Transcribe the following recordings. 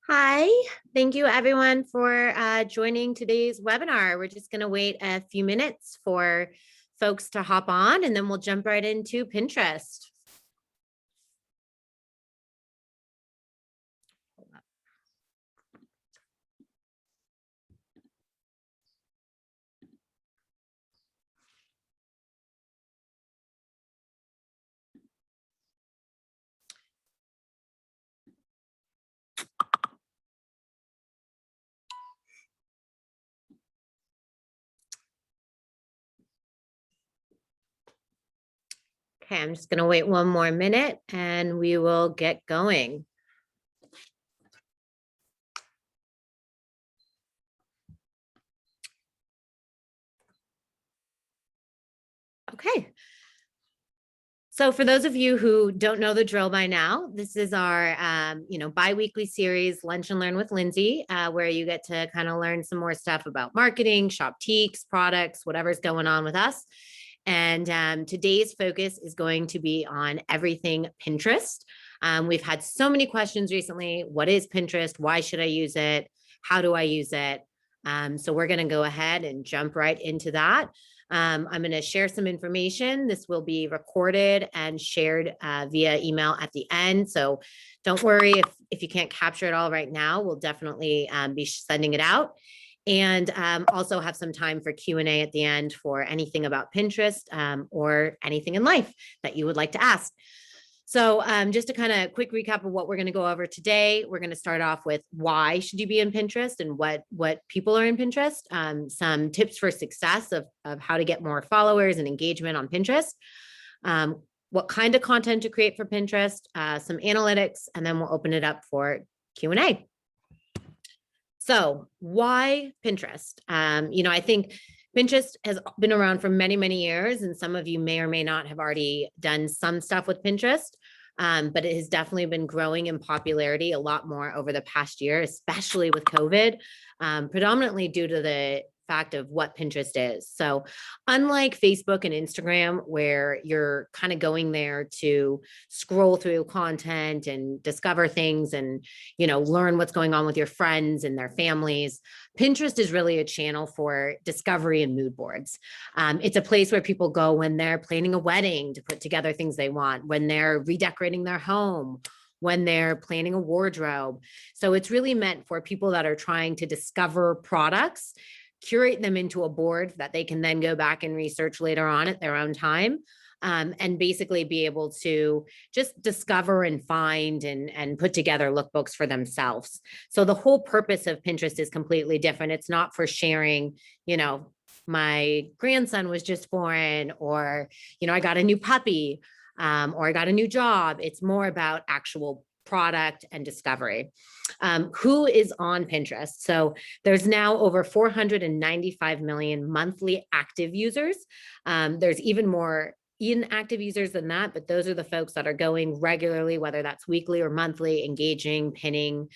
Hi, thank you everyone for joining today's webinar. We're just going to wait a few minutes for folks to hop on and then we'll jump right into Pinterest. Okay, I'm just going to wait one more minute and we will get going. Okay. So for those of you who don't know the drill by now, this is our, bi-weekly series, Lunch and Learn with Lindsay, where you get to kind of learn some more stuff about marketing, Shoptiques, products, whatever's going on with us. And today's focus is going to be on everything Pinterest. We've had so many questions recently. What is Pinterest? Why should I use it? How do I use it? So we're going to go ahead and jump right into that. I'm going to share some information. This will be recorded and shared via email at the end. So don't worry if you can't capture it all right now. We'll definitely be sending it out. And also have some time for Q&A at the end for anything about Pinterest or anything in life that you would like to ask. So just to kind of quick recap of what we're going to go over today, we're going to start off with why should you be in Pinterest and what people are in Pinterest, some tips for success of how to get more followers and engagement on Pinterest, what kind of content to create for Pinterest, some analytics, and then we'll open it up for Q&A. So why Pinterest? I think Pinterest has been around for many, many years, and some of you may or may not have already done some stuff with Pinterest, but it has definitely been growing in popularity a lot more over the past year, especially with COVID, predominantly due to the fact of what Pinterest is. So unlike Facebook and Instagram, where you're kind of going there to scroll through content and discover things and, learn what's going on with your friends and their families, Pinterest is really a channel for discovery and mood boards. It's a place where people go when they're planning a wedding to put together things they want, when they're redecorating their home, when they're planning a wardrobe. So it's really meant for people that are trying to discover products, curate them into a board that they can then go back and research later on at their own time. And basically be able to just discover and find and put together lookbooks for themselves. So the whole purpose of Pinterest is completely different. It's not for sharing, my grandson was just born, or, I got a new puppy, or I got a new job. It's more about actual product and discovery. Who is on Pinterest? So there's now over 495 million monthly active users. There's even more inactive users than that, but those are the folks that are going regularly, whether that's weekly or monthly, engaging, pinning,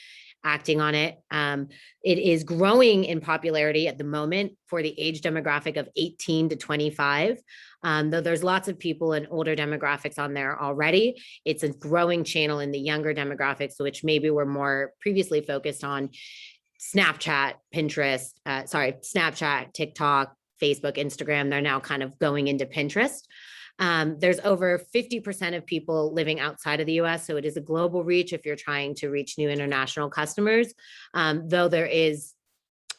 acting on it. It is growing in popularity at the moment for the age demographic of 18 to 25. Though there's lots of people in older demographics on there already, it's a growing channel in the younger demographics, which maybe we're more previously focused on Snapchat, Snapchat, TikTok, Facebook, Instagram. They're now kind of going into Pinterest. There's over 50% of people living outside of the US. So it is a global reach if you're trying to reach new international customers, though there is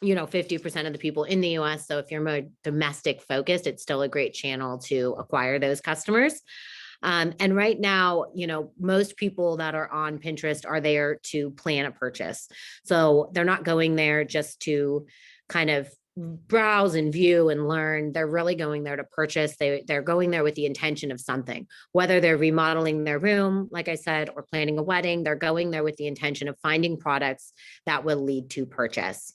50% of the people in the US. So if you're more domestic focused, it's still a great channel to acquire those customers. And right now, most people that are on Pinterest are there to plan a purchase. So they're not going there just to kind of browse and view and learn. They're really going there to purchase. They're going there with the intention of something, whether they're remodeling their room, like I said, or planning a wedding. They're going there with the intention of finding products that will lead to purchase.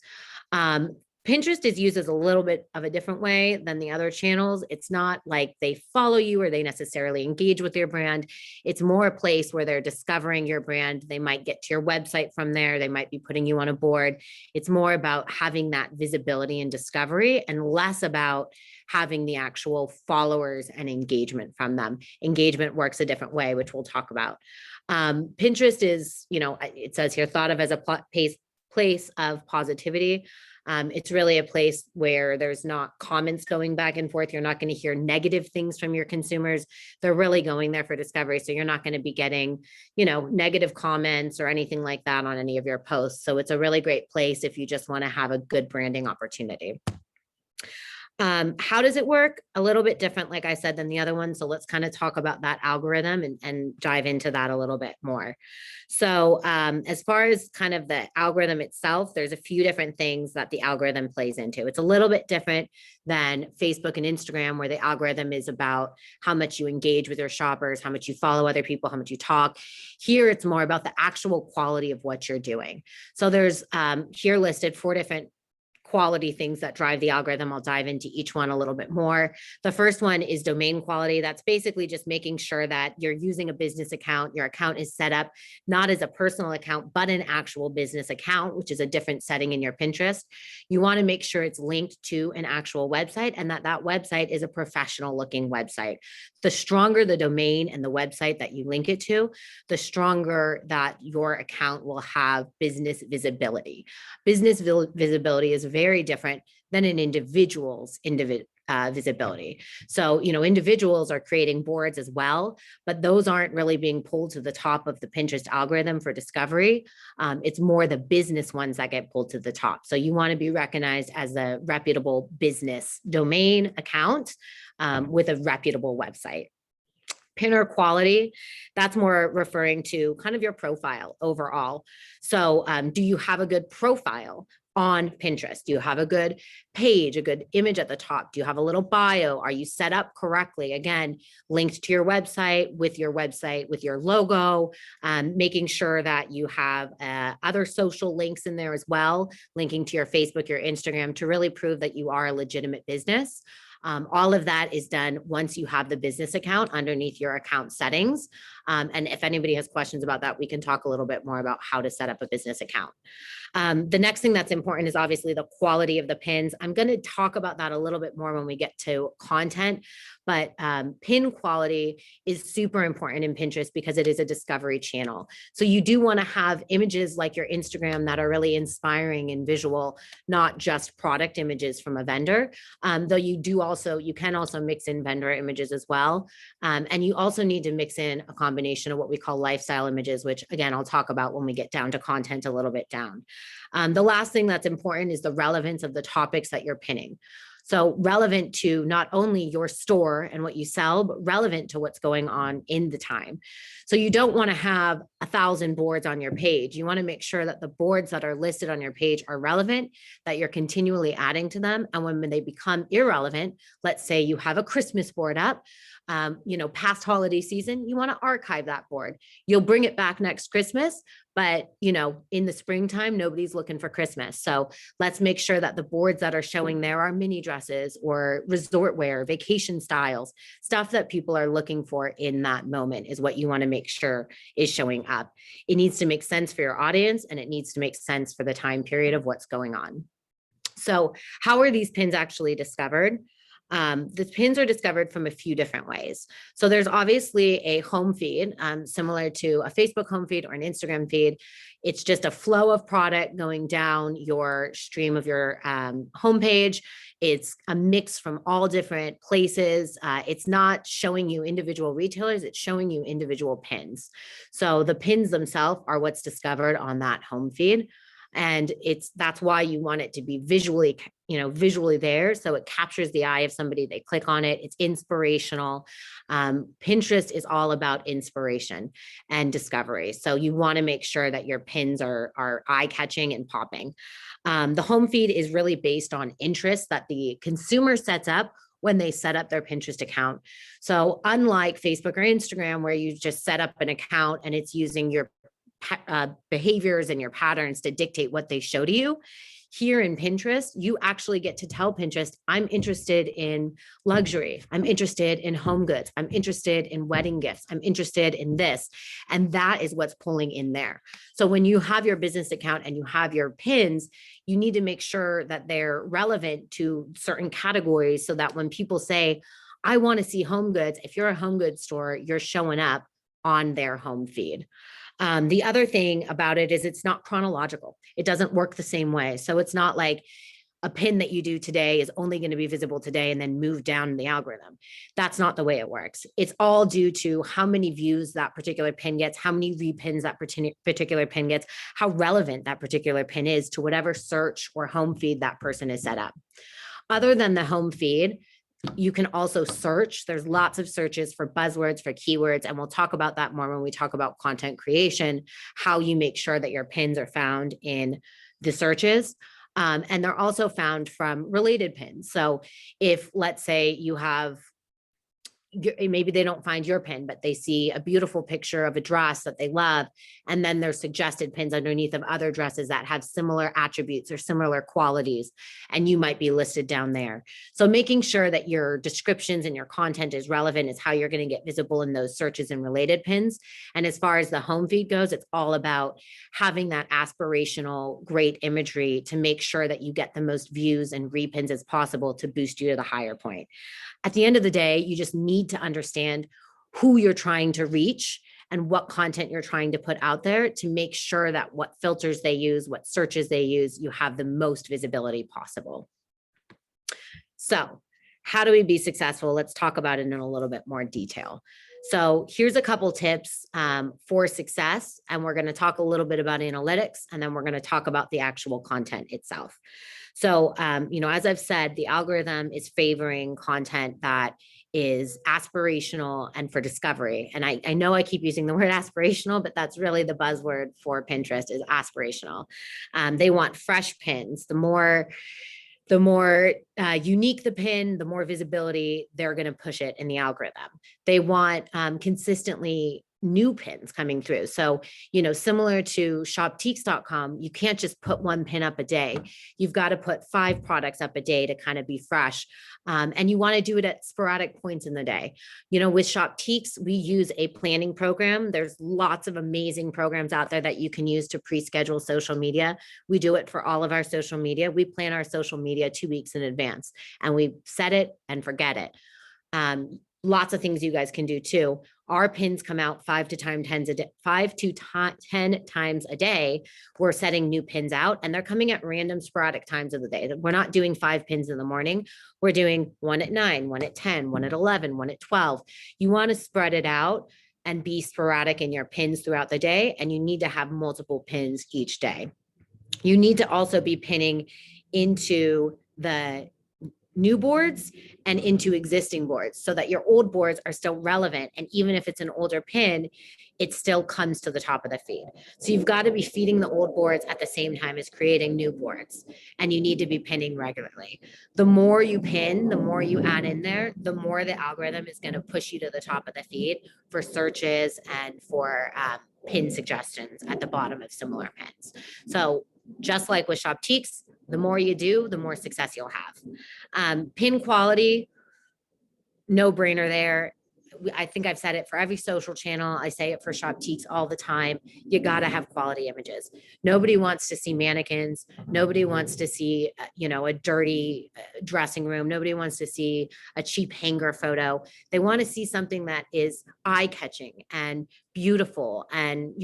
Pinterest is used as a little bit of a different way than the other channels. It's not like they follow you or they necessarily engage with your brand. It's more a place where they're discovering your brand. They might get to your website from there. They might be putting you on a board. It's more about having that visibility and discovery and less about having the actual followers and engagement from them. Engagement works a different way, which we'll talk about. Pinterest is, it says here, thought of as a place of positivity. It's really a place where there's not comments going back and forth. You're not going to hear negative things from your consumers. They're really going there for discovery. So you're not going to be getting, negative comments or anything like that on any of your posts. So it's a really great place if you just want to have a good branding opportunity. How does it work? A little bit different, like I said, than the other one. So let's kind of talk about that algorithm and dive into that a little bit more. So as far as kind of the algorithm itself, there's a few different things that the algorithm plays into. It's a little bit different than Facebook and Instagram, where the algorithm is about how much you engage with your shoppers, how much you follow other people, how much you talk. Here, it's more about the actual quality of what you're doing. So there's here listed 4 different quality things that drive the algorithm. I'll dive into each one a little bit more. The first one is domain quality. That's basically just making sure that you're using a business account. Your account is set up not as a personal account, but an actual business account, which is a different setting in your Pinterest. You want to make sure it's linked to an actual website and that website is a professional looking website. The stronger the domain and the website that you link it to, the stronger that your account will have business visibility. Business visibility is very different than an individual's visibility. So, individuals are creating boards as well, but those aren't really being pulled to the top of the Pinterest algorithm for discovery. It's more the business ones that get pulled to the top. So you want to be recognized as a reputable business domain account with a reputable website. Pinner quality, that's more referring to kind of your profile overall. So do you have a good profile on Pinterest? Do you have a good page, a good image at the top? Do you have a little bio? Are you set up correctly? Again, linked to your website, with your logo, making sure that you have other social links in there as well, linking to your Facebook, your Instagram, to really prove that you are a legitimate business. All of that is done once you have the business account underneath your account settings. And if anybody has questions about that, we can talk a little bit more about how to set up a business account. The next thing that's important is obviously the quality of the pins. I'm going to talk about that a little bit more when we get to content, but pin quality is super important in Pinterest because it is a discovery channel. So you do want to have images like your Instagram that are really inspiring and visual, not just product images from a vendor, though you can also mix in vendor images as well. And you also need to mix in a combination of what we call lifestyle images, which again, I'll talk about when we get down to content a little bit down. The last thing that's important is the relevance of the topics that you're pinning. So relevant to not only your store and what you sell, but relevant to what's going on in the time. So you don't want to have 1,000 boards on your page. You want to make sure that the boards that are listed on your page are relevant, that you're continually adding to them. And when they become irrelevant, let's say you have a Christmas board up, past holiday season, you want to archive that board. You'll bring it back next Christmas, but in the springtime, nobody's looking for Christmas. So let's make sure that the boards that are showing there are mini dresses or resort wear, vacation styles, stuff that people are looking for in that moment is what you want to make sure is showing up. It needs to make sense for your audience and it needs to make sense for the time period of what's going on. So how are these pins actually discovered? The pins are discovered from a few different ways. So there's obviously a home feed, similar to a Facebook home feed or an Instagram feed. It's just a flow of product going down your stream of your homepage. It's a mix from all different places. It's not showing you individual retailers, it's showing you individual pins. So the pins themselves are what's discovered on that home feed. And that's why you want it to be visually there. So it captures the eye of somebody, they click on it, it's inspirational. Pinterest is all about inspiration and discovery. So you want to make sure that your pins are eye-catching and popping. The home feed is really based on interest that the consumer sets up when they set up their Pinterest account. So unlike Facebook or Instagram, where you just set up an account and it's using your behaviors and your patterns to dictate what they show to you, Here in Pinterest, you actually get to tell Pinterest, I'm interested in luxury. I'm interested in home goods. I'm interested in wedding gifts. I'm interested in this. And that is what's pulling in there. So when you have your business account and you have your pins, you need to make sure that they're relevant to certain categories so that when people say, I want to see home goods, if you're a home goods store, you're showing up on their home feed. The other thing about it is it's not chronological. It doesn't work the same way. So it's not like a pin that you do today is only going to be visible today and then move down in the algorithm. That's not the way it works. It's all due to how many views that particular pin gets, how many repins that particular pin gets, how relevant that particular pin is to whatever search or home feed that person is set up. Other than the home feed, you can also search. There's lots of searches for buzzwords, for keywords, and we'll talk about that more when we talk about content creation, how you make sure that your pins are found in the searches. And they're also found from related pins. So if, let's say, you have, maybe they don't find your pin, but they see a beautiful picture of a dress that they love. And then there's suggested pins underneath of other dresses that have similar attributes or similar qualities, and you might be listed down there. So making sure that your descriptions and your content is relevant is how you're going to get visible in those searches and related pins. And as far as the home feed goes, it's all about having that aspirational, great imagery to make sure that you get the most views and repins as possible to boost you to the higher point. At the end of the day, you just need to understand who you're trying to reach and what content you're trying to put out there to make sure that what filters they use, what searches they use, you have the most visibility possible. So how do we be successful? Let's talk about it in a little bit more detail. So here's a couple tips for success, and we're going to talk a little bit about analytics, and then we're going to talk about the actual content itself. So, as I've said, the algorithm is favoring content that is aspirational and for discovery. And I know I keep using the word aspirational, but that's really the buzzword for Pinterest is aspirational. They want fresh pins. The more unique the pin, the more visibility they're going to push it in the algorithm. They want consistently new pins coming through. So, similar to Shoptiques.com, you can't just put one pin up a day. You've got to put 5 products up a day to kind of be fresh. And you want to do it at sporadic points in the day. With Shoptiques, we use a planning program. There's lots of amazing programs out there that you can use to pre-schedule social media. We do it for all of our social media. We plan our social media 2 weeks in advance, and we set it and forget it. Lots of things you guys can do too. Our pins come out 5 to 10 times a day. We're setting new pins out, and they're coming at random sporadic times of the day. We're not doing 5 pins in the morning. We're doing 1 at 9, 1 at 10, 1 at 11, 1 at 12. You want to spread it out and be sporadic in your pins throughout the day, and you need to have multiple pins each day. You need to also be pinning into the new boards and into existing boards so that your old boards are still relevant. And even if it's an older pin, it still comes to the top of the feed. So you've got to be feeding the old boards at the same time as creating new boards. And you need to be pinning regularly. The more you pin, the more you add in there, the more the algorithm is going to push you to the top of the feed for searches and for pin suggestions at the bottom of similar pins. So just like with Shoptiques, the more you do, the more success you'll have. Pin quality, no brainer there. I think I've said it for every social channel. I say it for Shoptiques all the time. You got to have quality images. Nobody wants to see mannequins. Nobody wants to see, a dirty dressing room. Nobody wants to see a cheap hanger photo. They want to see something that is eye-catching and beautiful and,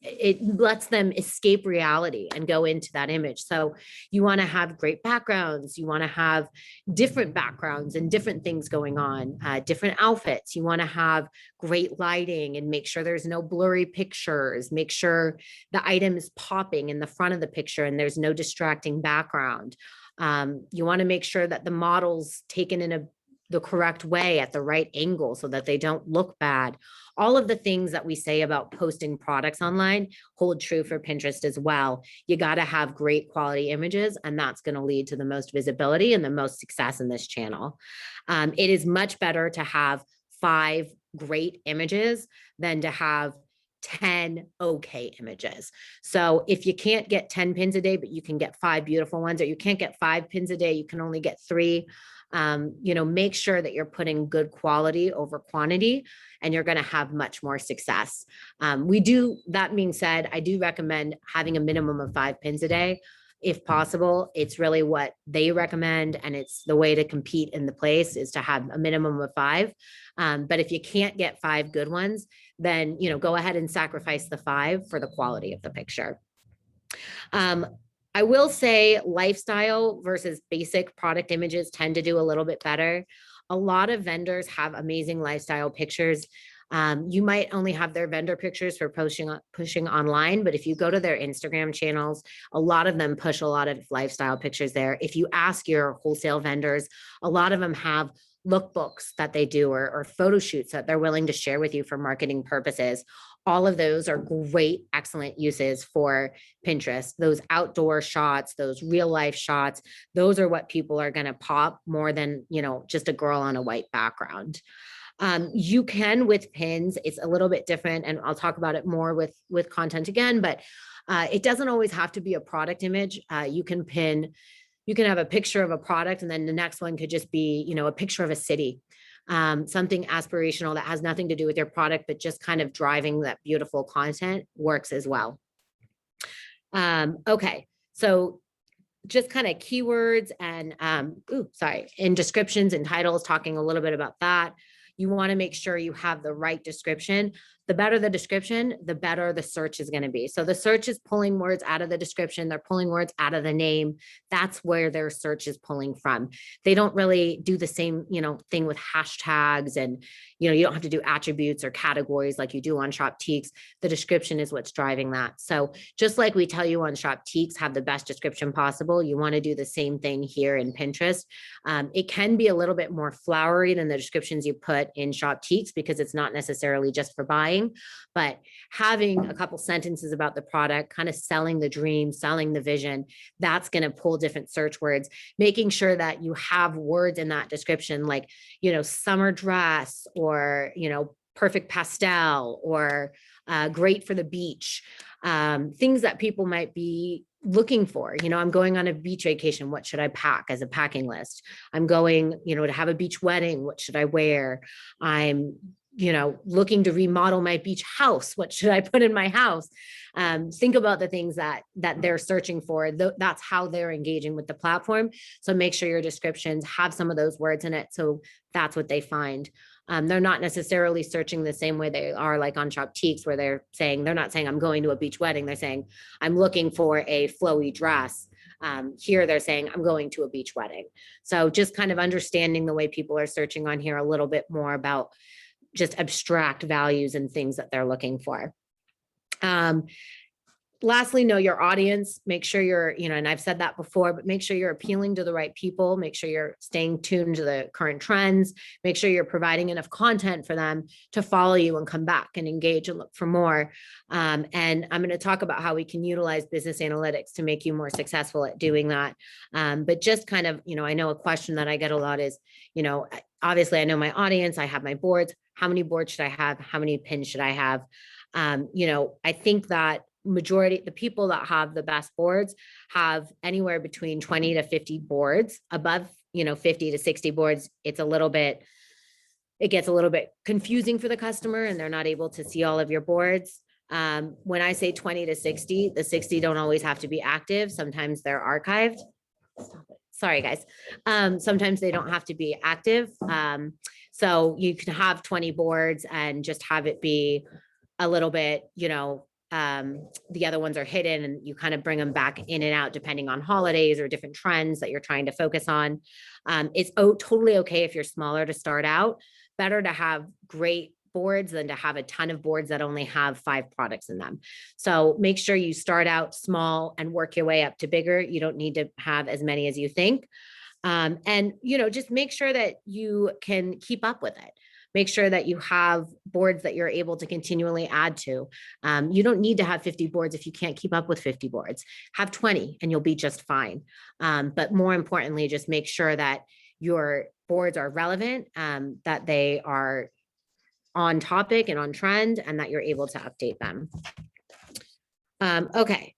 it lets them escape reality and go into that image. So you want to have great backgrounds. You want to have different backgrounds and different things going on, different outfits. You want to have great lighting and make sure there's no blurry pictures. Make sure the item is popping in the front of the picture and there's no distracting background. You want to make sure that the model's taken in the correct way at the right angle so that they don't look bad. All of the things that we say about posting products online hold true for Pinterest as well. You got to have great quality images, and that's going to lead to the most visibility and the most success in this channel. It is much better to have 5 great images than to have 10 okay images. So if you can't get 10 pins a day, but you can get 5 beautiful ones, or you can't get 5 pins a day, you can only get 3. Make sure that you're putting good quality over quantity, and you're going to have much more success. That being said, I do recommend having a minimum of 5 pins a day. If possible, it's really what they recommend, and it's the way to compete in the place is to have a minimum of 5. But if you can't get 5 good ones, then go ahead and sacrifice the 5 for the quality of the picture. I will say lifestyle versus basic product images tend to do a little bit better. A lot of vendors have amazing lifestyle pictures. You might only have their vendor pictures for pushing online, but if you go to their Instagram channels, a lot of them push a lot of lifestyle pictures there. If you ask your wholesale vendors, a lot of them have lookbooks that they do, or photo shoots that they're willing to share with you for marketing purposes. All of those are great, excellent uses for Pinterest. Those outdoor shots, those real life shots, those are what people are going to pop more than, just a girl on a white background. You can with pins, it's a little bit different, and I'll talk about it more with content again, but it doesn't always have to be a product image. You can have a picture of a product, and then the next one could just be, a picture of a city, something aspirational that has nothing to do with your product, but just kind of driving that beautiful content works as well. Okay, so just kind of keywords and in descriptions and titles, talking a little bit about that. You want to make sure you have the right description. The better the description, the better the search is going to be. So the search is pulling words out of the description. They're pulling words out of the name. That's where their search is pulling from. They don't really do the same, thing with hashtags, and, you don't have to do attributes or categories like you do on Shoptiques. The description is what's driving that. So just like we tell you on Shoptiques, have the best description possible, you want to do the same thing here in Pinterest. It can be a little bit more flowery than the descriptions you put in Shoptiques, because it's not necessarily just for buying, but having a couple sentences about the product, kind of selling the dream, selling the vision, that's going to pull different search words. Making sure that you have words in that description like, summer dress, or, perfect pastel, or great for the beach, things that people might be looking for. I'm going on a beach vacation. What should I pack as a packing list? I'm going, to have a beach wedding. What should I wear? I'm, looking to remodel my beach house. What should I put in my house? Think about the things that they're searching for. That's how they're engaging with the platform. So make sure your descriptions have some of those words in it. So that's what they find. They're not necessarily searching the same way they are like on Shoptiques, where they're not saying I'm going to a beach wedding. They're saying I'm looking for a flowy dress. Here they're saying I'm going to a beach wedding. So just kind of understanding the way people are searching on here a little bit more about just abstract values and things that they're looking for. Lastly, know your audience. Make sure you're, and I've said that before, but make sure you're appealing to the right people. Make sure you're staying tuned to the current trends. Make sure you're providing enough content for them to follow you and come back and engage and look for more. And I'm going to talk about how we can utilize business analytics to make you more successful at doing that. But just kind of, I know a question that I get a lot is, obviously I know my audience, I have my boards. How many boards should I have? How many pins should I have? I think that the people that have the best boards have anywhere between 20 to 50 boards. Above 50 to 60 boards, it gets a little bit confusing for the customer, and they're not able to see all of your boards. When I say 20 to 60, the 60 don't always have to be active. Sometimes they're archived. Sorry, guys. Sometimes they don't have to be active. So you can have 20 boards and just have it be a little bit, the other ones are hidden, and you kind of bring them back in and out depending on holidays or different trends that you're trying to focus on. It's totally okay if you're smaller to start out. Better to have great boards than to have a ton of boards that only have 5 products in them. So make sure you start out small and work your way up to bigger. You don't need to have as many as you think. And just make sure that you can keep up with it. Make sure that you have boards that you're able to continually add to. You don't need to have 50 boards if you can't keep up with 50 boards. Have 20 and you'll be just fine. But more importantly, just make sure that your boards are relevant, that they are on topic and on trend, and that you're able to update them. Okay.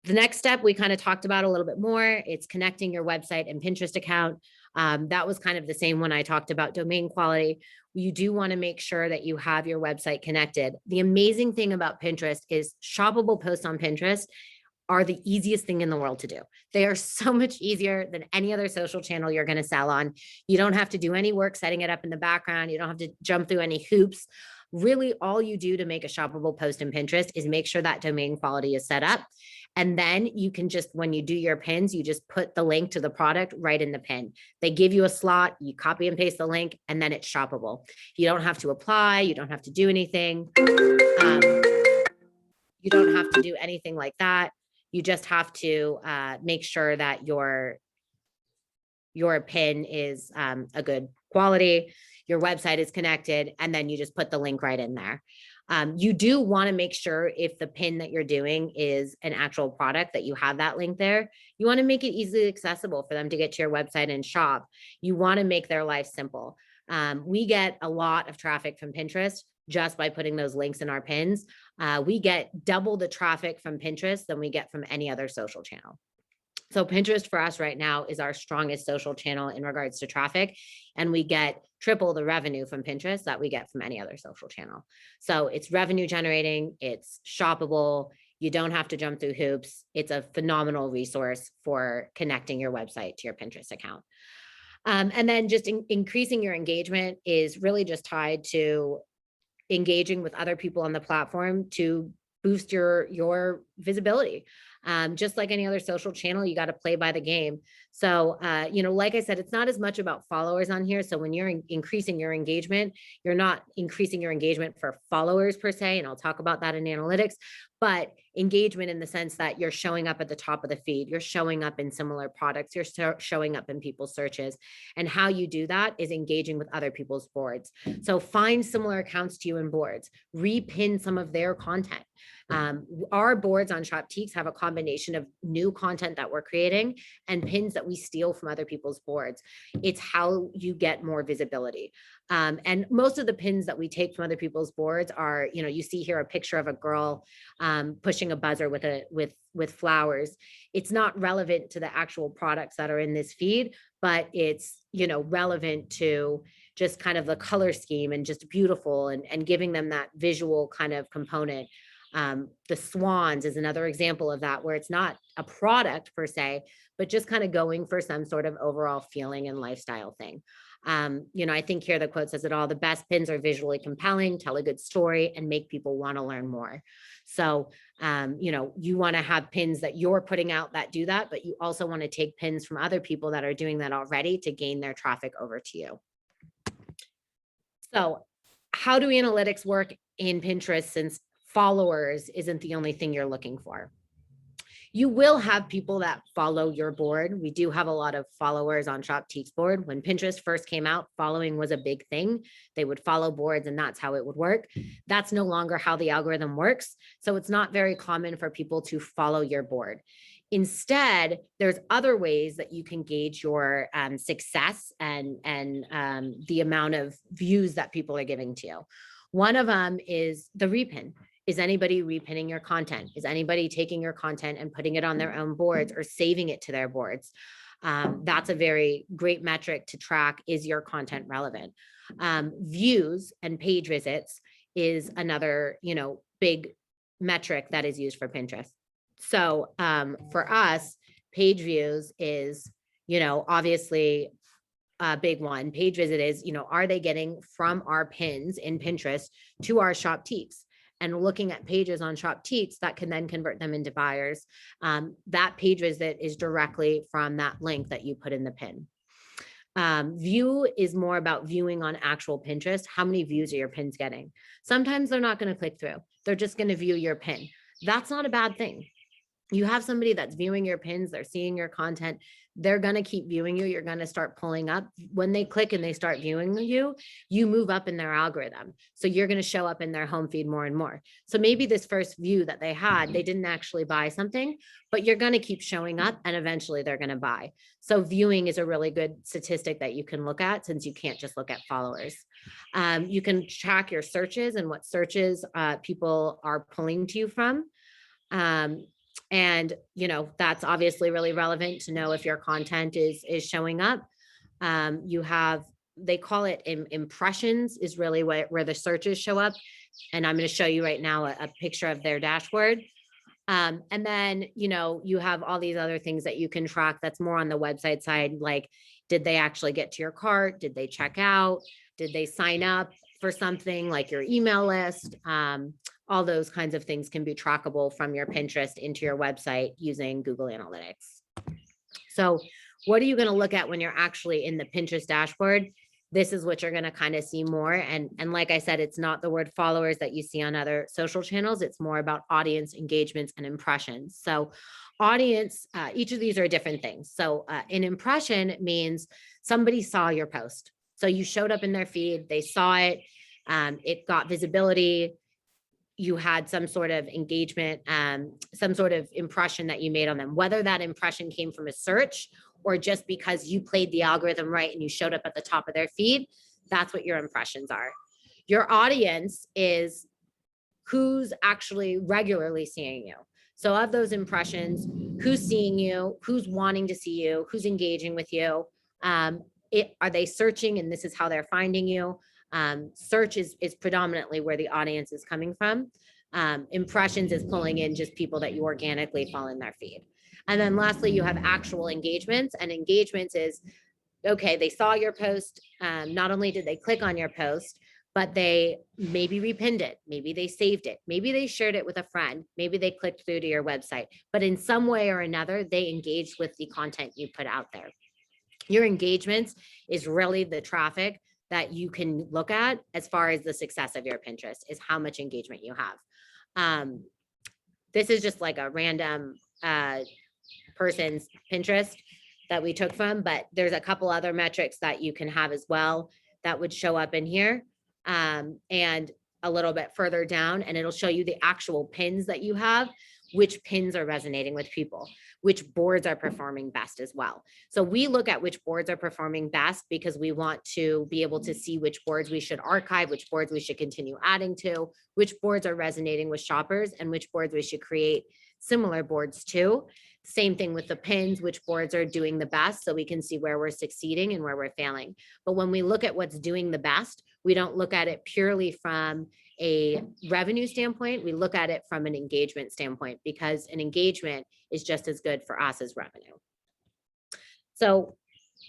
The next step we kind of talked about a little bit more, it's connecting your website and Pinterest account. That was kind of the same when I talked about domain quality. You do want to make sure that you have your website connected. The amazing thing about Pinterest is shoppable posts on Pinterest are the easiest thing in the world to do. They are so much easier than any other social channel you're going to sell on. You don't have to do any work setting it up in the background. You don't have to jump through any hoops. Really, all you do to make a shoppable post in Pinterest is make sure that domain quality is set up. And then you can just, when you do your pins, you just put the link to the product right in the pin. They give you a slot, you copy and paste the link, and then it's shoppable. You don't have to apply, you don't have to do anything. You don't have to do anything like that. You just have to make sure that your pin is a good quality, your website is connected, and then you just put the link right in there. You do want to make sure if the pin that you're doing is an actual product that you have that link there. You want to make it easily accessible for them to get to your website and shop. You want to make their life simple. We get a lot of traffic from Pinterest just by putting those links in our pins. We get double the traffic from Pinterest than we get from any other social channel. So Pinterest for us right now is our strongest social channel in regards to traffic, and we get triple the revenue from Pinterest that we get from any other social channel. So it's revenue generating, it's shoppable, you don't have to jump through hoops. It's a phenomenal resource for connecting your website to your Pinterest account. And then just increasing your engagement is really just tied to engaging with other people on the platform to boost your visibility. Just like any other social channel, you got to play by the game. So, like I said, it's not as much about followers on here. So when you're increasing your engagement, you're not increasing your engagement for followers per se. And I'll talk about that in analytics, but engagement in the sense that you're showing up at the top of the feed, you're showing up in similar products, you're showing up in people's searches. And how you do that is engaging with other people's boards. So find similar accounts to you in boards, repin some of their content. Our boards on Shoptiques have a combination of new content that we're creating and pins that we steal from other people's boards. It's how you get more visibility. And most of the pins that we take from other people's boards are, you see here a picture of a girl pushing a buzzer with flowers. It's not relevant to the actual products that are in this feed, but it's, relevant to just kind of the color scheme and just beautiful and giving them that visual kind of component. The swans is another example of that, where it's not a product per se, but just kind of going for some sort of overall feeling and lifestyle thing. I think here the quote says it all: the best pins are visually compelling, tell a good story, and make people want to learn more. So, you want to have pins that you're putting out that do that, but you also want to take pins from other people that are doing that already to gain their traffic over to you. So how do analytics work in Pinterest, since followers isn't the only thing you're looking for? You will have people that follow your board. We do have a lot of followers on Shoptiques board. When Pinterest first came out, following was a big thing. They would follow boards and that's how it would work. That's no longer how the algorithm works. So it's not very common for people to follow your board. Instead, there's other ways that you can gauge your success and the amount of views that people are giving to you. One of them is the repin. Is anybody repinning your content? Is anybody taking your content and putting it on their own boards or saving it to their boards? That's a very great metric to track. Is your content relevant? Views and page visits is another, big metric that is used for Pinterest. So for us, page views is, obviously a big one. Page visit is, are they getting from our pins in Pinterest to our Shoptiques? And looking at pages on Shoptiques that can then convert them into buyers. That page visit is directly from that link that you put in the pin. View is more about viewing on actual Pinterest. How many views are your pins getting? Sometimes they're not going to click through. They're just going to view your pin. That's not a bad thing. You have somebody that's viewing your pins, they're seeing your content, they're going to keep viewing you. You're going to start pulling up. When they click and they start viewing you, you move up in their algorithm. So you're going to show up in their home feed more and more. So maybe this first view that they had, they didn't actually buy something, but you're going to keep showing up and eventually they're going to buy. So viewing is a really good statistic that you can look at, since you can't just look at followers. You can track your searches and what searches people are pulling to you from. And, that's obviously really relevant to know if your content is showing up. You have, they call it impressions is really where the searches show up. And I'm going to show you right now a picture of their dashboard. And then, you have all these other things that you can track that's more on the website side. Like, did they actually get to your cart? Did they check out? Did they sign up for something like your email list? All those kinds of things can be trackable from your Pinterest into your website using Google Analytics. So what are you going to look at when you're actually in the Pinterest dashboard? This is what you're going to kind of see more. And like I said, it's not the word followers that you see on other social channels. It's more about audience engagements and impressions. So audience, each of these are different things. So an impression means somebody saw your post. So you showed up in their feed, they saw it, it got visibility, you had some sort of engagement, some sort of impression that you made on them, whether that impression came from a search or just because you played the algorithm right and you showed up at the top of their feed. That's what your impressions are. Your audience is who's actually regularly seeing you. So of those impressions, who's seeing you, who's wanting to see you, who's engaging with you, are they searching and this is how they're finding you? Search is predominantly where the audience is coming from. Impressions is pulling in just people that you organically fall in their feed. And then lastly, you have actual engagements, and engagements is, okay, they saw your post. Not only did they click on your post, but they maybe repinned it. Maybe they saved it. Maybe they shared it with a friend. Maybe they clicked through to your website, but in some way or another, they engaged with the content you put out there. Your engagements is really the traffic that you can look at as far as the success of your Pinterest, is how much engagement you have. This is just like a random person's Pinterest that we took from, but there's a couple other metrics that you can have as well that would show up in here. And a little bit further down, and it'll show you the actual pins that you have, which pins are resonating with people, which boards are performing best as well. So we look at which boards are performing best because we want to be able to see which boards we should archive, which boards we should continue adding to, which boards are resonating with shoppers, and which boards we should create similar boards to. Same thing with the pins, which boards are doing the best, so we can see where we're succeeding and where we're failing. But when we look at what's doing the best, we don't look at it purely from a revenue standpoint. We look at it from an engagement standpoint, because an engagement is just as good for us as revenue. So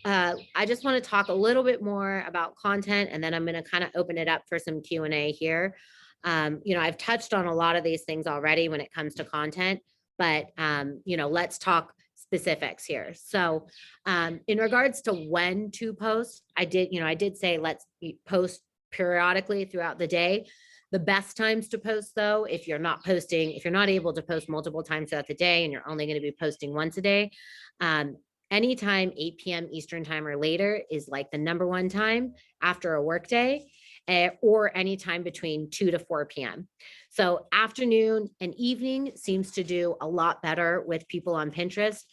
I just want to talk a little bit more about content, and then I'm going to kind of open it up for some Q&A here. I've touched on a lot of these things already when it comes to content, but let's talk specifics here. So in regards to when to post, I did say let's post periodically throughout the day. The best times to post, though, if you're not able to post multiple times throughout the day and you're only going to be posting once a day, anytime 8 p.m. Eastern time or later is like the number one time after a work day, or anytime between 2 to 4 p.m. So afternoon and evening seems to do a lot better with people on Pinterest.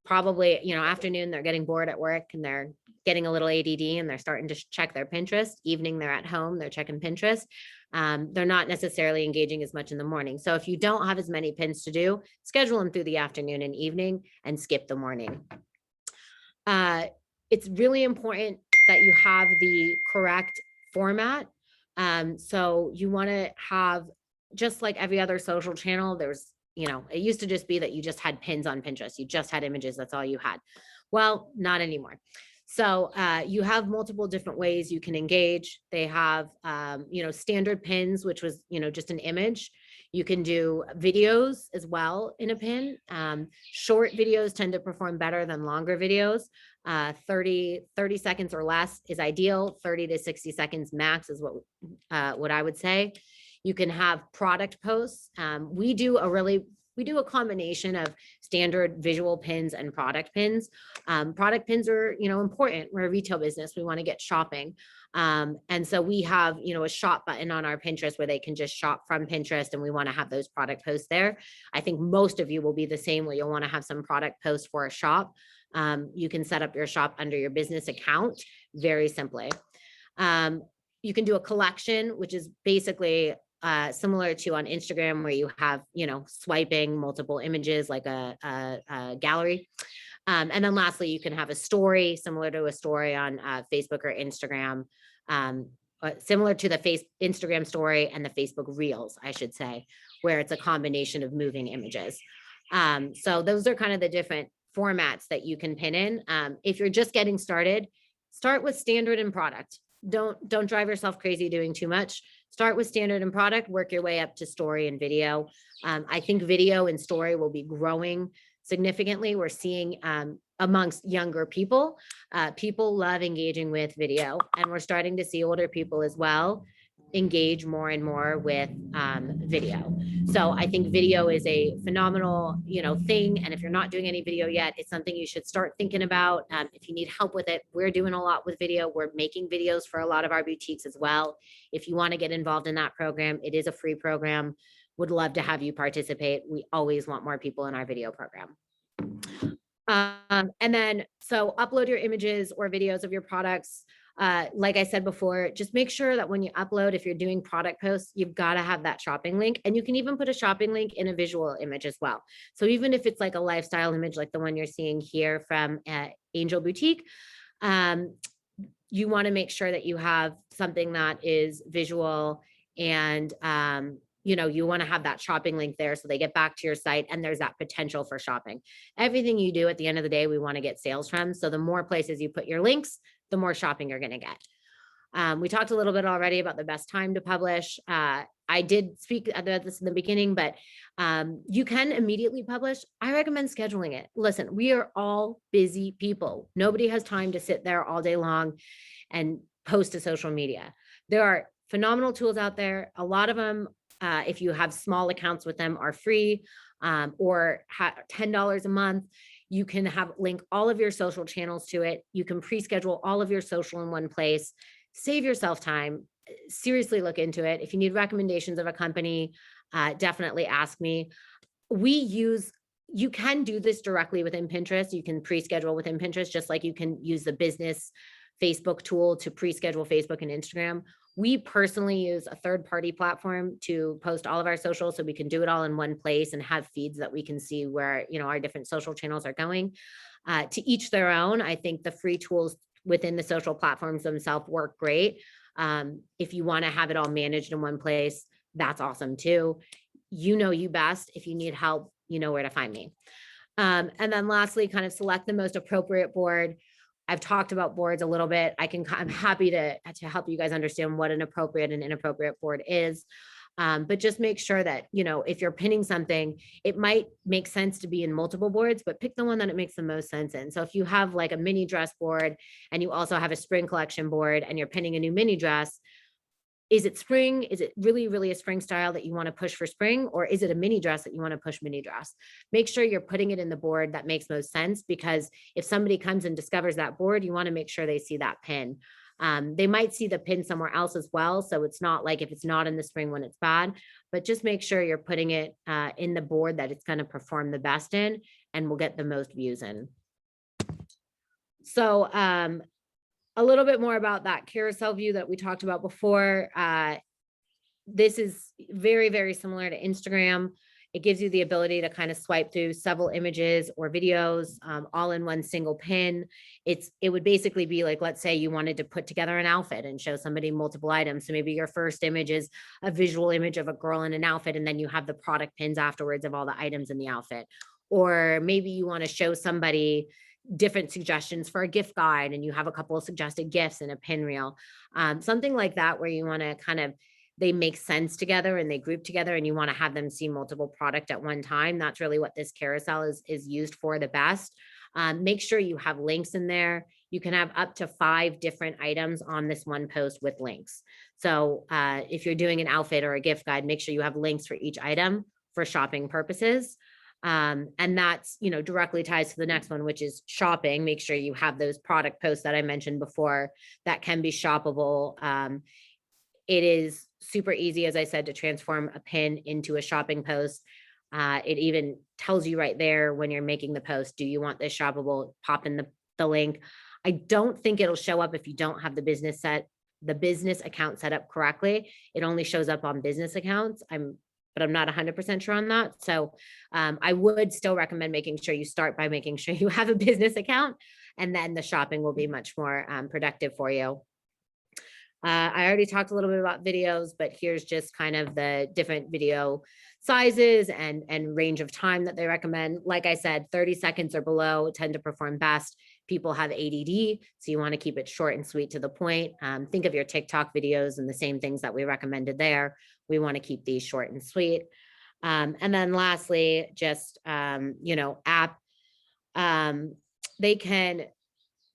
Probably, afternoon, they're getting bored at work and they're getting a little ADD and they're starting to check their Pinterest. Evening, they're at home, they're checking Pinterest. They're not necessarily engaging as much in the morning. So if you don't have as many pins to do, schedule them through the afternoon and evening and skip the morning. It's really important that you have the correct format. So you want to have, just like every other social channel, it used to just be that you just had pins on Pinterest. You just had images. That's all you had. Well, not anymore. So you have multiple different ways you can engage. They have, standard pins, which was, just an image. You can do videos as well in a pin. Short videos tend to perform better than longer videos. 30 seconds or less is ideal. 30 to 60 seconds max is what I would say. You can have product posts. We do a really We do a combination of standard visual pins and product pins. Product pins are, important. We're a retail business. We want to get shopping. And so we have, a shop button on our Pinterest where they can just shop from Pinterest, and we want to have those product posts there. I think most of you will be the same, where you'll want to have some product posts for a shop. You can set up your shop under your business account very simply. You can do a collection, which is basically similar to on Instagram, where you have, swiping multiple images like a gallery. And then lastly, you can have a story similar to a story on Facebook or Instagram, similar to the Instagram story and the Facebook Reels, I should say, where it's a combination of moving images. So those are kind of the different formats that you can pin in. If you're just getting started, start with standard and product. Don't drive yourself crazy doing too much. Start with standard and product, work your way up to story and video. I think video and story will be growing significantly. We're seeing amongst younger people, people love engaging with video, and we're starting to see older people as well engage more and more with video. So I think video is a phenomenal, thing. And if you're not doing any video yet, it's something you should start thinking about. If you need help with it, we're doing a lot with video. We're making videos for a lot of our boutiques as well. If you want to get involved in that program, it is a free program. Would love to have you participate. We always want more people in our video program. And then, so upload your images or videos of your products. Like I said before, just make sure that when you upload, if you're doing product posts, you've got to have that shopping link, and you can even put a shopping link in a visual image as well. So even if it's like a lifestyle image, like the one you're seeing here from Angel Boutique, you want to make sure that you have something that is visual, and you want to have that shopping link there so they get back to your site and there's that potential for shopping. Everything you do at the end of the day, we want to get sales from. So the more places you put your links, the more shopping you're going to get. We talked a little bit already about the best time to publish. I did speak about this in the beginning, but you can immediately publish. I recommend scheduling it. Listen, we are all busy people. Nobody has time to sit there all day long and post to social media. There are phenomenal tools out there. A lot of them, if you have small accounts with them, are free, or $10 a month. You can link all of your social channels to it. You can pre-schedule all of your social in one place. Save yourself time. Seriously look into it. If you need recommendations of a company, definitely ask me. You can do this directly within Pinterest. You can pre-schedule within Pinterest, just like you can use the business Facebook tool to pre-schedule Facebook and Instagram. We personally use a third-party platform to post all of our socials, so we can do it all in one place and have feeds that we can see where, our different social channels are going. To each their own. I think the free tools within the social platforms themselves work great. If you want to have it all managed in one place, that's awesome too. You best. If you need help, you know where to find me. And then lastly, kind of select the most appropriate board. I've talked about boards a little bit. I'm happy to help you guys understand what an appropriate and inappropriate board is. But just make sure that, if you're pinning something, it might make sense to be in multiple boards, but pick the one that it makes the most sense in. So if you have like a mini dress board and you also have a spring collection board and you're pinning a new mini dress, is it spring? Is it really, really a spring style that you want to push for spring? Or is it a mini dress that you want to push mini dress? Make sure you're putting it in the board that makes most sense, because if somebody comes and discovers that board, you want to make sure they see that pin. They might see the pin somewhere else as well. So it's not like if it's not in the spring one, it's bad, but just make sure you're putting it in the board that it's going to perform the best in and will get the most views in. So, a little bit more about that carousel view that we talked about before. This is very, very similar to Instagram. It gives you the ability to kind of swipe through several images or videos all in one single pin. It would basically be like, let's say you wanted to put together an outfit and show somebody multiple items. So maybe your first image is a visual image of a girl in an outfit, and then you have the product pins afterwards of all the items in the outfit. Or maybe you want to show somebody different suggestions for a gift guide, and you have a couple of suggested gifts in a pin reel, something like that, where you want to kind of, they make sense together and they group together, and you want to have them see multiple product at one time. That's really what this carousel is used for the best. Make sure you have links in there. You can have up to 5 different items on this one post with links. So if you're doing an outfit or a gift guide, make sure you have links for each item. for shopping purposes. And that's, you know, directly ties to the next one, which is shopping. Make sure you have those product posts that I mentioned before that can be shoppable. It is super easy, as I said, to transform a pin into a shopping post. It even tells you right there when you're making the post, do you want this shoppable? Pop in the link. I don't think it'll show up if you don't have the business account set up correctly. It only shows up on business accounts. But I'm not 100% sure on that. So I would still recommend making sure you start by making sure you have a business account, and then the shopping will be much more productive for you. I already talked a little bit about videos, but here's just kind of the different video sizes and range of time that they recommend. Like I said, 30 seconds or below tend to perform best. People have ADD, so you want to keep it short and sweet to the point. Think of your TikTok videos and the same things that we recommended there. We want to keep these short and sweet. And then lastly, just, you know, app. They can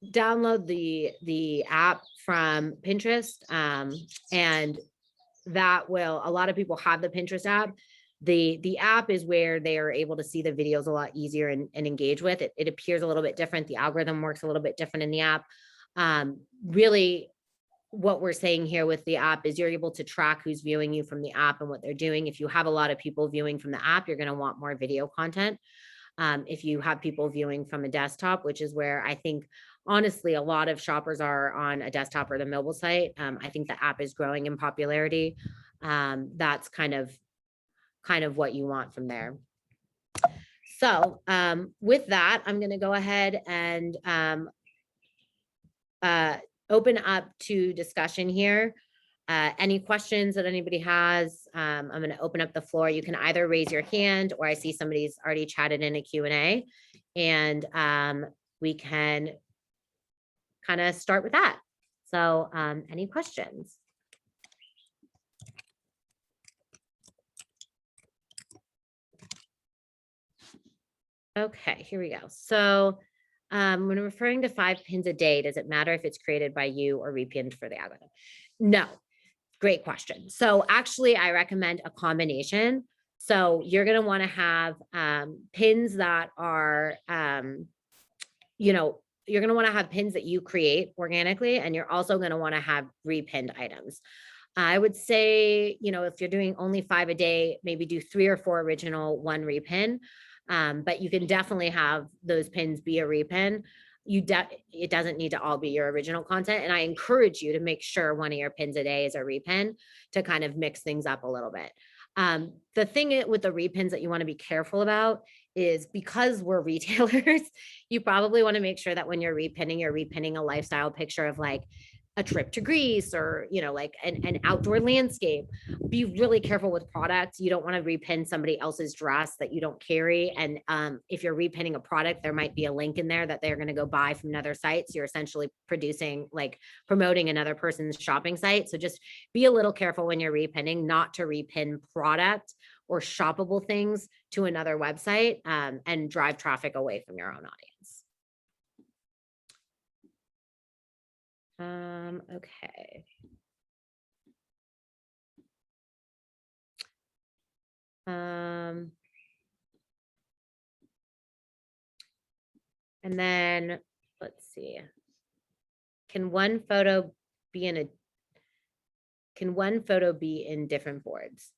download the app from Pinterest, and that will, a lot of people have the Pinterest app. The app is where they are able to see the videos a lot easier and engage with it. It appears a little bit different. The algorithm works a little bit different in the app. Really, what we're saying here with the app is you're able to track who's viewing you from the app and what they're doing. If you have a lot of people viewing from the app, you're going to want more video content. If you have people viewing from a desktop, which is where I think, honestly, a lot of shoppers are on a desktop or the mobile site. I think the app is growing in popularity. That's kind of what you want from there. So with that, I'm going to go ahead and open up to discussion here. Any questions that anybody has? I'm going to open up the floor. You can either raise your hand, or I see somebody's already chatted in a Q&A, and we can kind of start with that. So any questions? Okay, here we go. So when referring to 5 pins a day, does it matter if it's created by you or repinned for the algorithm? No. Great question. So actually, I recommend a combination. So you're going to want to have pins that are, you know, you're going to want to have pins that you create organically, and you're also going to want to have repinned items. I would say, you know, if you're doing only 5 a day, maybe do 3 or 4 original, 1 repin. But you can definitely have those pins be a repin. It doesn't need to all be your original content. And I encourage you to make sure one of your pins a day is a repin to kind of mix things up a little bit. The thing with the repins that you want to be careful about is, because we're retailers, you probably want to make sure that when you're repinning a lifestyle picture of like a trip to Greece, or, you know, like an outdoor landscape. Be really careful with products. You don't want to repin somebody else's dress that you don't carry. And if you're repinning a product, there might be a link in there that they're going to go buy from another site. So you're essentially promoting another person's shopping site. So just be a little careful when you're repinning, not to repin product or shoppable things to another website, and drive traffic away from your own audience. Okay. And then let's see. Can one photo be in different boards?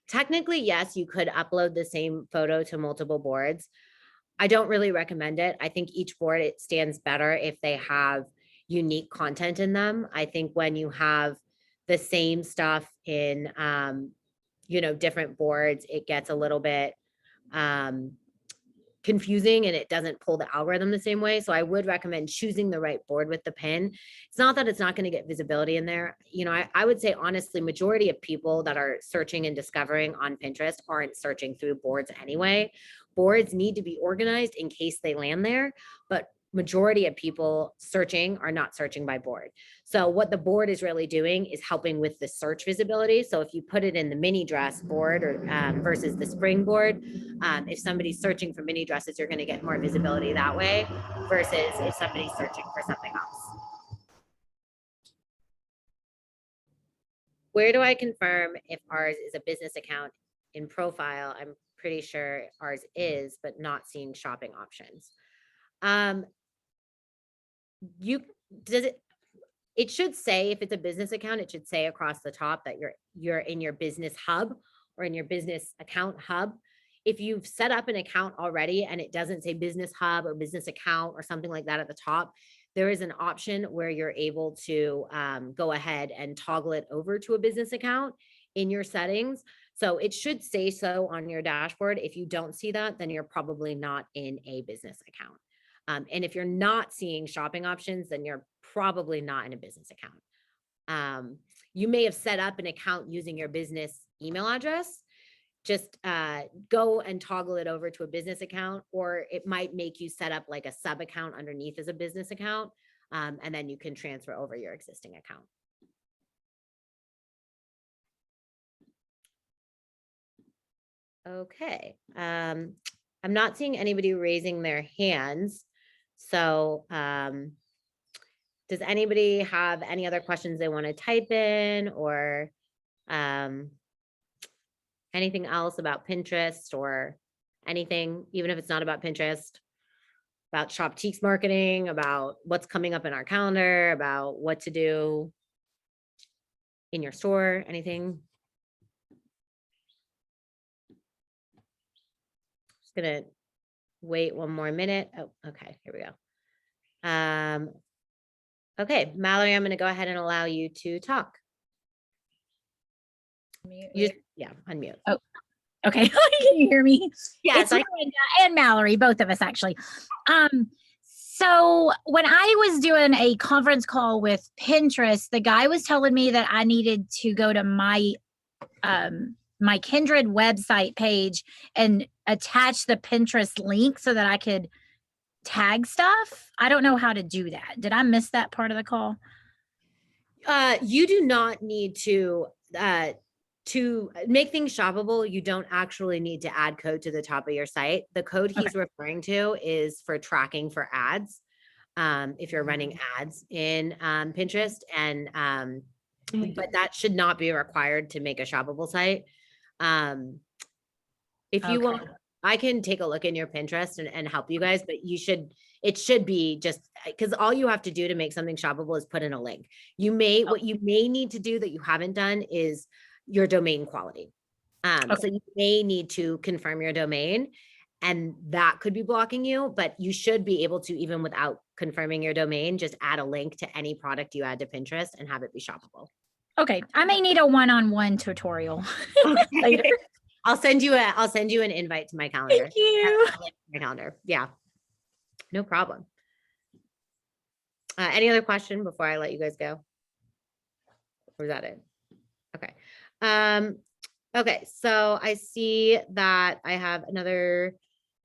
Technically, yes, you could upload the same photo to multiple boards. I don't really recommend it. I think each board, it stands better if they have unique content in them. I think when you have the same stuff in, you know, different boards, it gets a little bit confusing, and it doesn't pull the algorithm the same way. So I would recommend choosing the right board with the pin. It's not that it's not going to get visibility in there. You know, I would say, honestly, majority of people that are searching and discovering on Pinterest aren't searching through boards anyway. Boards need to be organized in case they land there, but majority of people searching are not searching by board. So what the board is really doing is helping with the search visibility. So if you put it in the mini dress board, or versus the spring board, if somebody's searching for mini dresses, you're going to get more visibility that way versus if somebody's searching for something else. Where do I confirm if ours is a business account in profile. I'm pretty sure ours is, but not seeing shopping options. It should say, if it's a business account, it should say across the top that you're in your business hub or in your business account hub. If you've set up an account already and it doesn't say business hub or business account or something like that at the top, there is an option where you're able to go ahead and toggle it over to a business account in your settings. So it should say so on your dashboard. If you don't see that, then you're probably not in a business account. And if you're not seeing shopping options, then you're probably not in a business account. You may have set up an account using your business email address. Just go and toggle it over to a business account, or it might make you set up like a sub account underneath as a business account. And then you can transfer over your existing account. Okay. I'm not seeing anybody raising their hands. So does anybody have any other questions they want to type in, or anything else about Pinterest or anything, even if it's not about Pinterest, about Shoptiques marketing, about what's coming up in our calendar, about what to do in your store, anything? Just gonna wait one more minute. Oh, okay, here we go. Okay, Mallory, I'm gonna go ahead and allow you to talk. Yeah, unmute. Oh, okay. Can you hear me? Yes, It's and Mallory, both of us actually. So when I was doing a conference call with Pinterest, the guy was telling me that I needed to go to my my Kindred website page and attach the Pinterest link so that I could tag stuff. I don't know how to do that. Did I miss that part of the call? You do not need to make things shoppable. You don't actually need to add code to the top of your site. The code he's referring to is for tracking for ads. If you're running ads in Pinterest, and but that should not be required to make a shoppable site. If you want, I can take a look in your Pinterest and help you guys, but it should be just, because all you have to do to make something shoppable is put in a link. What you may need to do that you haven't done is your domain quality. So you may need to confirm your domain, and that could be blocking you, but you should be able to, even without confirming your domain, just add a link to any product you add to Pinterest and have it be shoppable. Okay, I may need a one-on-one tutorial later. I'll send you an invite to my calendar. Thank you. My calendar. Yeah, no problem. Any other question before I let you guys go? Or is that it? Okay. Okay, so I see that I have another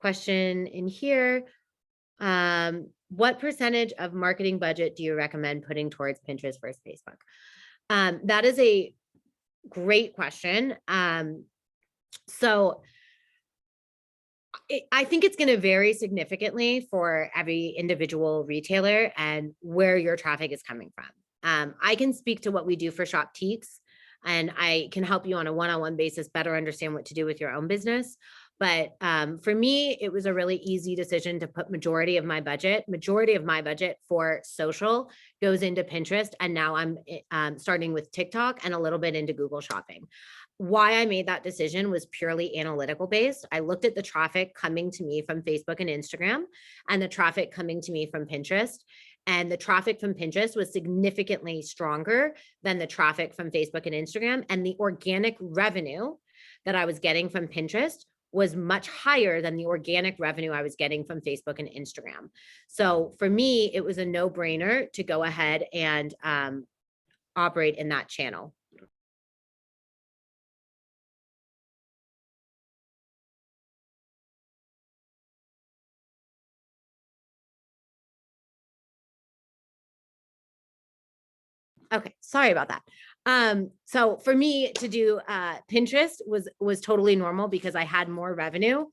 question in here. What percentage of marketing budget do you recommend putting towards Pinterest versus Facebook? That is a great question. So I think it's going to vary significantly for every individual retailer and where your traffic is coming from. I can speak to what we do for Shoptiques, and I can help you on a one-on-one basis better understand what to do with your own business. But for me, it was a really easy decision to put majority of my budget for social goes into Pinterest. And now I'm starting with TikTok and a little bit into Google Shopping. Why I made that decision was purely analytical based. I looked at the traffic coming to me from Facebook and Instagram and the traffic coming to me from Pinterest. And the traffic from Pinterest was significantly stronger than the traffic from Facebook and Instagram. And the organic revenue that I was getting from Pinterest was much higher than the organic revenue I was getting from Facebook and Instagram. So for me, it was a no-brainer to go ahead and operate in that channel. Okay, sorry about that. So for me to do Pinterest was totally normal because I had more revenue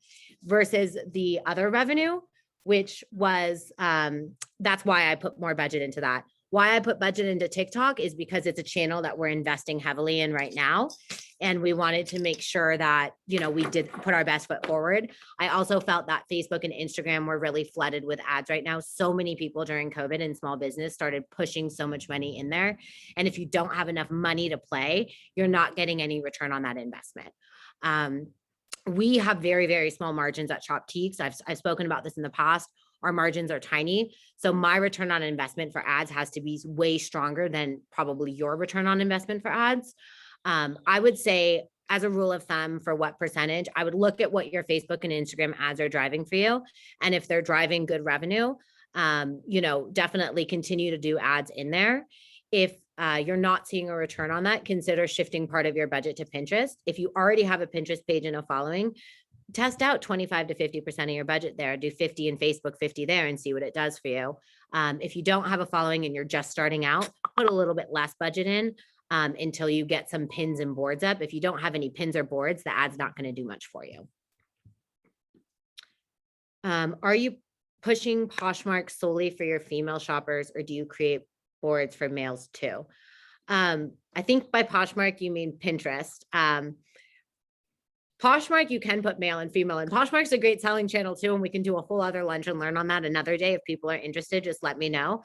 versus the other revenue, which was that's why I put more budget into that. Why I put budget into TikTok is because it's a channel that we're investing heavily in right now. And we wanted to make sure that, you know, we did put our best foot forward. I also felt that Facebook and Instagram were really flooded with ads right now. So many people during COVID and small business started pushing so much money in there. And if you don't have enough money to play, you're not getting any return on that investment. We have very, very small margins at Shoptiques. I've spoken about this in the past. Our margins are tiny. So my return on investment for ads has to be way stronger than probably your return on investment for ads. I would say, as a rule of thumb, for what percentage, I would look at what your Facebook and Instagram ads are driving for you. And if they're driving good revenue, you know, definitely continue to do ads in there. If you're not seeing a return on that, consider shifting part of your budget to Pinterest. If you already have a Pinterest page and a following, test out 25 to 50% of your budget there. Do 50 in Facebook, 50 there, and see what it does for you. If you don't have a following and you're just starting out, put a little bit less budget in until you get some pins and boards up. If you don't have any pins or boards, the ad's not going to do much for you. Are you pushing Poshmark solely for your female shoppers, or do you create boards for males too? I think by Poshmark, you mean Pinterest. Poshmark, you can put male and female, and Poshmark's a great selling channel too. And we can do a whole other lunch and learn on that another day. If people are interested, just let me know.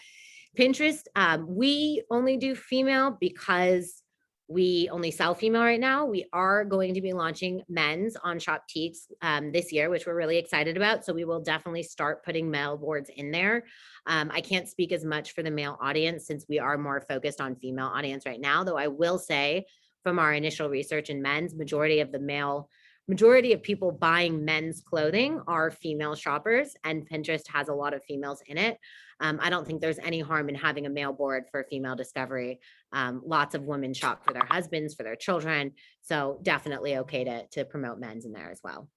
Pinterest, we only do female because we only sell female right now. We are going to be launching men's on Shoptiques this year, which we're really excited about. So we will definitely start putting male boards in there. I can't speak as much for the male audience since we are more focused on female audience right now, though I will say from our initial research in men's, majority of people buying men's clothing are female shoppers, and Pinterest has a lot of females in it. I don't think there's any harm in having a male board for female discovery. Lots of women shop for their husbands, for their children. So definitely okay to promote men's in there as well.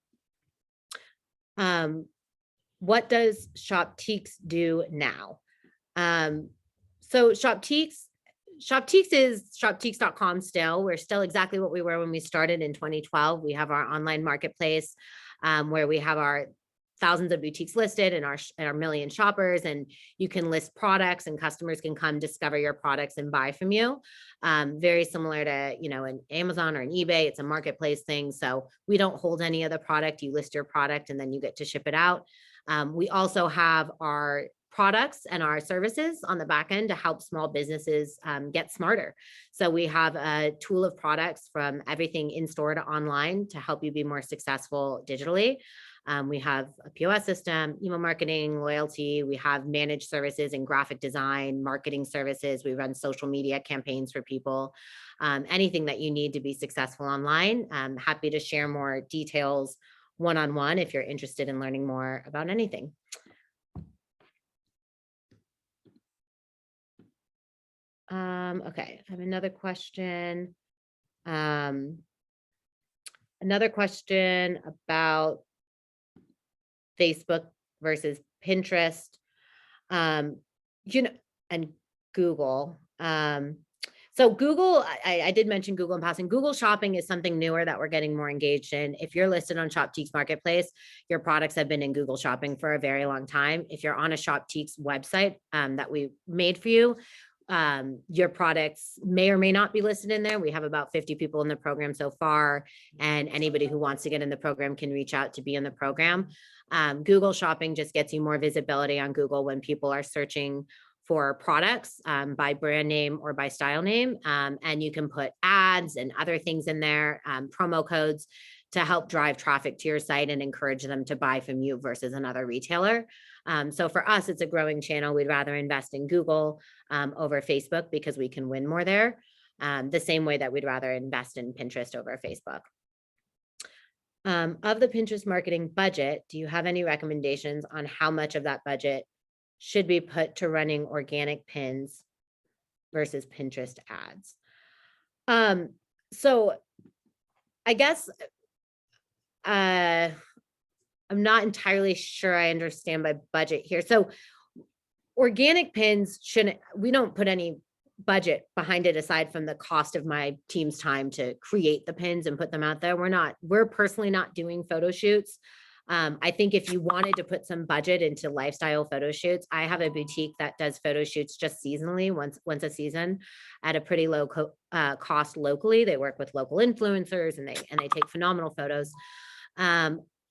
What does Shoptiques do now? So Shoptiques is shoptiques.com still. We're still exactly what we were when we started in 2012. We have our online marketplace where we have our thousands of boutiques listed and our million shoppers, and you can list products and customers can come discover your products and buy from you. Very similar to, you know, an Amazon or an eBay. It's a marketplace thing. So we don't hold any of the product. You list your product and then you get to ship it out. We also have our products and our services on the back end to help small businesses get smarter. So we have a tool of products from everything in store to online to help you be more successful digitally. We have a POS system, email marketing, loyalty. We have managed services in graphic design, marketing services. We run social media campaigns for people. Anything that you need to be successful online. I'm happy to share more details one-on-one if you're interested in learning more about anything. Okay, I have another question. Another question about Facebook versus Pinterest, you know, and Google. So Google, I did mention Google in passing. Google Shopping is something newer that we're getting more engaged in. If you're listed on Shoptiques Marketplace, your products have been in Google Shopping for a very long time. If you're on a Shoptiques website that we made for you, your products may or may not be listed in there. We have about 50 people in the program so far, and anybody who wants to get in the program can reach out to be in the program. Google Shopping just gets you more visibility on Google when people are searching for products by brand name or by style name. And you can put ads and other things in there, promo codes to help drive traffic to your site and encourage them to buy from you versus another retailer. So for us, it's a growing channel. We'd rather invest in Google over Facebook because we can win more there. The same way that we'd rather invest in Pinterest over Facebook. Of the Pinterest marketing budget, do you have any recommendations on how much of that budget should be put to running organic pins versus Pinterest ads? So I guess I'm not entirely sure I understand by budget here. So organic pins we don't put any budget behind it aside from the cost of my team's time to create the pins and put them out there. We're personally not doing photo shoots I think if you wanted to put some budget into lifestyle photo shoots, I have a boutique that does photo shoots just seasonally, once a season, at a pretty low cost locally. They work with local influencers, and they take phenomenal photos.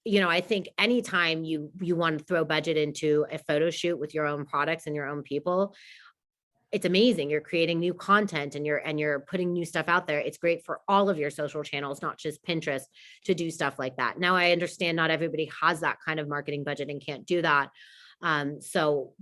You know, I think anytime you want to throw budget into a photo shoot with your own products and your own people, it's amazing. You're creating new content, and you're putting new stuff out there. It's great for all of your social channels, not just Pinterest, to do stuff like that. Now, I understand not everybody has that kind of marketing budget and can't do that. So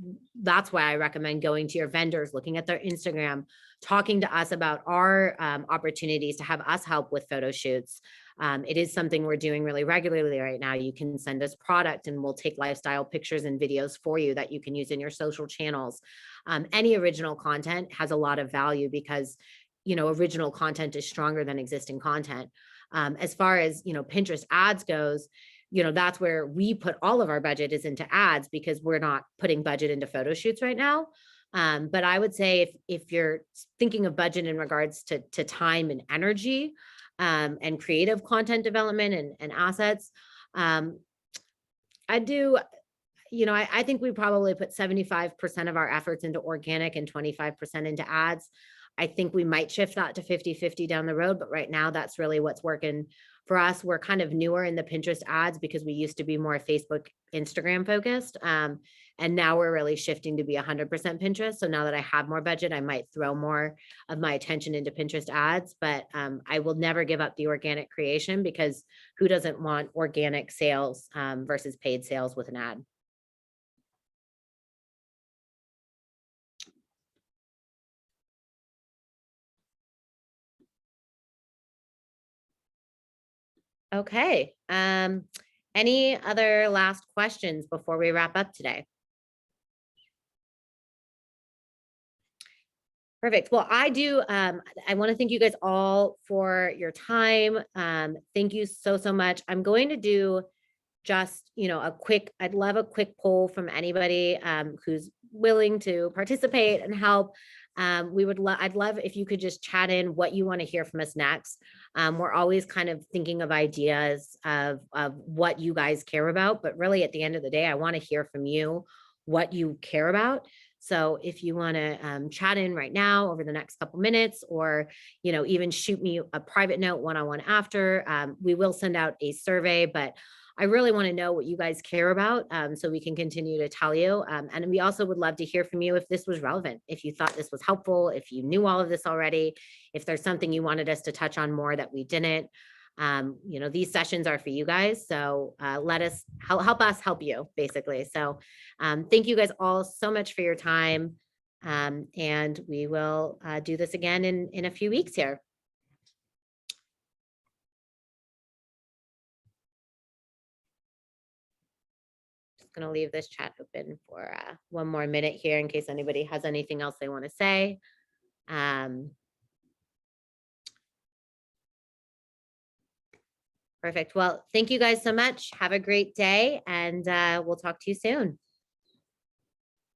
that's why I recommend going to your vendors, looking at their Instagram, talking to us about our opportunities to have us help with photo shoots. It is something we're doing really regularly right now. You can send us product and we'll take lifestyle pictures and videos for you that you can use in your social channels. Any original content has a lot of value because, you know, original content is stronger than existing content. As far as, you know, Pinterest ads goes, you know, that's where we put all of our budget is into ads, because we're not putting budget into photo shoots right now. But I would say if you're thinking of budget in regards to time and energy, and creative content development and assets, I do, you know, I think we probably put 75% of our efforts into organic and 25% into ads. I think we might shift that to 50-50 down the road, but right now that's really what's working for us. We're kind of newer in the Pinterest ads because we used to be more Facebook, Instagram focused. And now we're really shifting to be 100% Pinterest. So now that I have more budget, I might throw more of my attention into Pinterest ads, but I will never give up the organic creation, because who doesn't want organic sales versus paid sales with an ad? Okay. Any other last questions before we wrap up today? Perfect. Well, I want to thank you guys all for your time. Thank you so much. I'm going to do just, you know, I'd love a quick poll from anybody who's willing to participate and help. I'd love if you could just chat in what you want to hear from us next. We're always kind of thinking of ideas of what you guys care about, but really at the end of the day, I want to hear from you what you care about. So if you want to chat in right now over the next couple minutes, or, you know, even shoot me a private note one-on-one after, we will send out a survey, but I really want to know what you guys care about, so we can continue to tell you. And we also would love to hear from you if this was relevant, if you thought this was helpful, if you knew all of this already, if there's something you wanted us to touch on more that we didn't. You know, these sessions are for you guys. So let us help us help you, basically. So thank you guys all so much for your time. And we will do this again in a few weeks here. Just going to leave this chat open for one more minute here in case anybody has anything else they want to say. Perfect. Well, thank you guys so much. Have a great day, and we'll talk to you soon.